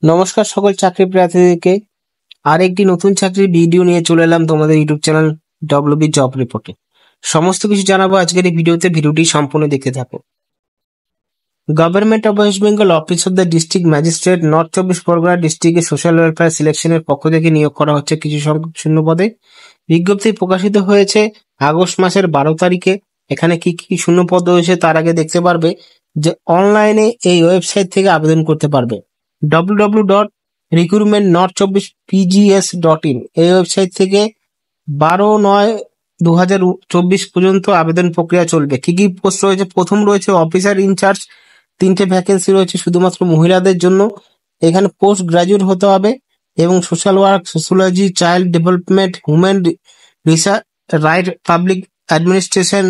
নমস্কার সকল চাকরি প্রার্থীদেরকে আরেকটি নতুন চাকরির ভিডিও নিয়ে চলে এলাম তোমাদের ইউটিউব চ্যানেল ডব্লিউবি জব রিপোর্টে। সমস্ত কিছু জানাবো আজকের এই ভিডিওতে, ভিডিওটি সম্পূর্ণ দেখতে থাকো। Government of West Bengal office of the district magistrate north চব্বিশ পরগনা ডিস্ট্রিক্টে সোশ্যাল ওয়েলফেয়ার সিলেকশনের পক্ষ থেকে নিয়োগ করা হচ্ছে কিছু সংখ্যক শূন্য পদে। বিজ্ঞপ্তি প্রকাশিত হয়েছে আগস্ট মাসের 12 তারিখে। এখানে কি কি শূন্য পদ রয়েছে তার আগে দেখতে পারবে যে অনলাইনে এই ওয়েবসাইট থেকে আবেদন করতে পারবে। www.recruitment.north24pgs.in এই ওয়েবসাইট থেকে 12/9/2024 পর্যন্ত আবেদন প্রক্রিয়া চলবে। কি কি পোস্ট রয়েছে? প্রথম রয়েছে অফিসার ইনচার্জ, 3টে ভ্যাকেন্সি রয়েছে শুধুমাত্র মহিলাদের জন্য। এখানে পোস্ট গ্রাজুয়েট হতে হবে এবং social work, sociology, child development, human research, right, public administration,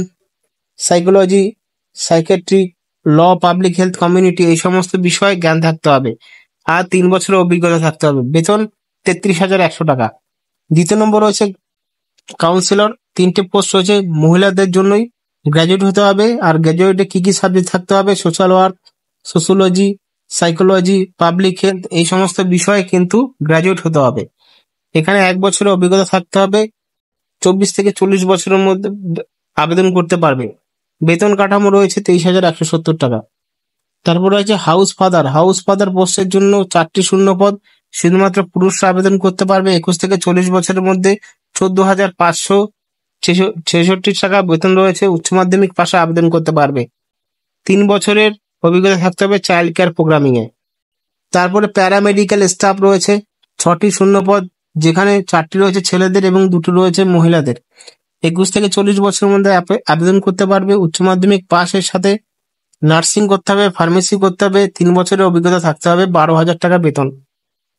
psychology, psychiatry, law, public health, community এই সমস্ত বিষয়ে জ্ঞান থাকতে হবে আর 3 বছরের অভিজ্ঞতা থাকতে হবে। বেতন 33,100 টাকা। দ্বিতীয় নম্বর রয়েছে কাউন্সিলর, 3টে পোস্ট রয়েছে মহিলাদের জন্যই। গ্র্যাজুয়েট হতে হবে আর গ্র্যাজুয়েটে কি কি সাবজেক্ট থাকতে হবে? Social work, sociology, psychology, public health এই সমস্ত বিষয়ে কিন্তু গ্র্যাজুয়েট হতে হবে। এখানে 1 বছরের অভিজ্ঞতা থাকতে হবে। 24 থেকে 40 বছরের মধ্যে আবেদন করতে পারবে। বেতন কাঠামো রয়েছে 23,170 টাকা। তারপর রয়েছে হাউস ফাদার। হাউস ফাদার পোস্টের জন্য 4টি শূন্য পদ, শুধুমাত্র পুরুষরা আবেদন করতে পারবে। 21 থেকে 40 বছরের মধ্যে 14,566 টাকা বেতন রয়েছে। উচ্চ মাধ্যমিক পাশে আবেদন করতে পারবে। 3 বছরের অভিজ্ঞতা থাকতে হবে চাইল্ড কেয়ার প্রোগ্রামিং এ। তারপরে প্যারামেডিক্যাল স্টাফ রয়েছে 6টি শূন্য পদ, যেখানে 4টি রয়েছে ছেলেদের এবং 2টি রয়েছে মহিলাদের। 21 থেকে 40 বছরের মধ্যে আবেদন করতে পারবে। উচ্চ মাধ্যমিক পাশের সাথে নার্সিং করতে হবে, ফার্মেসি করতে হবে। 3 বছরের অভিজ্ঞতা থাকতে হবে। 12,000 টাকা বেতন।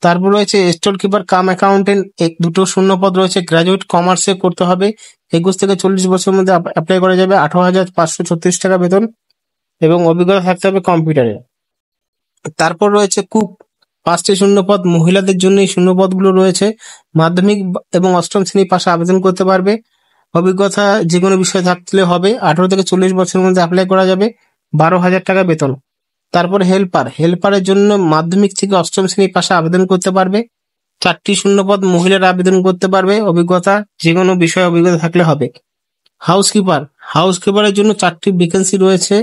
তারপর রয়েছে স্টোর কিপার কাম অ্যাকাউন্টেন্ট, 2টো শূন্য পদ রয়েছে। গ্রাজুয়েট কমার্সে করতে হবে। 21 থেকে 40 বছরের মধ্যে অ্যাপ্লাই করা যাবে। 18,536 টাকা বেতন এবং অভিজ্ঞতা থাকতে হবে কম্পিউটারে। তারপর রয়েছে কুক, 5টি শূন্য পদ মহিলাদের জন্য। এই শূন্য পদগুলো রয়েছে। মাধ্যমিক এবং অষ্টম শ্রেণী পাশে আবেদন করতে পারবে। অভিজ্ঞতা যে কোনো বিষয়ে থাকলে হবে। 18 থেকে 40 বছরের মধ্যে অ্যাপ্লাই করা যাবে। 12,000 টাকা বেতন। তারপর হেল্পার, হেল্পারের জন্য মাধ্যমিক থেকে অষ্টম শ্রেণী পাশে আবেদন করতে পারবে। 4টি শূন্য পদ মহিলারা আবেদন করতে পারবে। অভিজ্ঞতা যে কোনো বিষয়ে অভিজ্ঞতা থাকলে হবে। হাউসকিপার, হাউসকিপারের জন্য 4টি ভ্যাকেন্সি রয়েছে।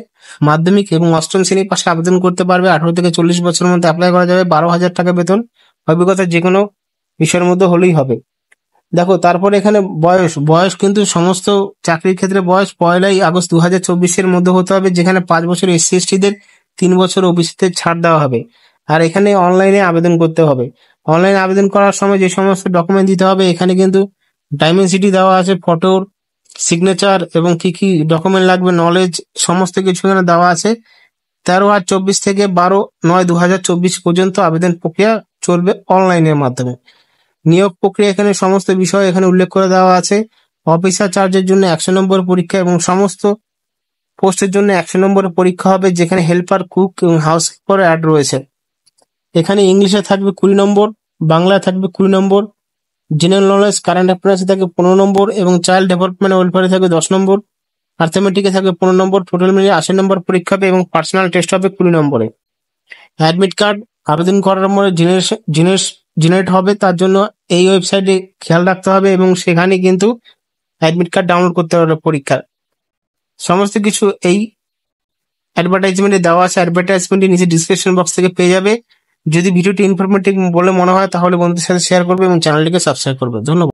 মাধ্যমিক এবং অষ্টম শ্রেণী পাশে আবেদন করতে পারবে। 18 থেকে 40 বছরের মধ্যে অ্যাপ্লাই করা যাবে। 12,000 টাকা বেতন। অভিজ্ঞতা যে কোনো বিষয়ের মধ্যে হলেই হবে। দেখো তারপরে এখানে বয়স কিন্তু সমস্ত চাকরির ক্ষেত্রে বয়স 1 আগস্ট 2024 মধ্যে হতে হবে, যেখানে 5 বছর SC ST-দের, 3 বছর OBC-দের ছাড় দেওয়া হবে। আর এখানে অনলাইনে আবেদন করতে হবে। অনলাইনে আবেদন করার সময় যে সমস্ত ডকুমেন্ট দিতে হবে এখানে কিন্তু ডাইমেনসিটি দেওয়া আছে, ফটোর সিগনেচার এবং কি কি ডকুমেন্ট লাগবে, নলেজ সমস্ত কিছু এখানে দেওয়া আছে। 13/8/24 থেকে 12/9/2024 পর্যন্ত আবেদন প্রক্রিয়া চলবে অনলাইনের মাধ্যমে। নিয়োগ প্রক্রিয়া এখানে সমস্ত বিষয় এখানে উল্লেখ করে দেওয়া আছে। অফিসার চার্জের জন্য 100 নম্বর পরীক্ষা এবং সমস্ত পোস্টের জন্য 100 নম্বরের পরীক্ষা হবে, যেখানে হেল্পার, কুক এবং হাউসকিপার অ্যাড রয়েছে। এখানে ইংলিশে থাকবে 20 নম্বর, বাংলায় থাকবে 20 নম্বর, জেনারেল নলেজ কারেন্ট অ্যাফেয়ার্সে থাকবে 15 নম্বর এবং চাইল্ড ডেভেলপমেন্ট ওয়েলফেয়ারে থাকবে 10 নম্বর। অ্যাথমেটিকে থাকবে 15 নম্বর। টোটাল মিলিয়ে 80 নম্বর পরীক্ষা হবে এবং পার্সোনাল টেস্ট হবে 20 নম্বরে। অ্যাডমিট কার্ড আবেদন করার পরে জেনারেট হবে, তার জন্য এই ওয়েবসাইটে খেয়াল রাখতে হবে এবং সেখানে কিন্তু অ্যাডমিট কার্ড ডাউনলোড করতে হবে পরীক্ষার। সমস্ত কিছু এই অ্যাডভার্টাইজমেন্টে দেওয়া আছে। অ্যাডভার্টাইজমেন্টের নিচে ডিসক্রিপশন বক্স থেকে পেয়ে যাবে। যদি ভিডিওটি ইনফরমেটিভ বলে মনে হয় তাহলে বন্ধুদের সাথে শেয়ার করবে এবং চ্যানেলটিকে সাবস্ক্রাইব করবে। ধন্যবাদ।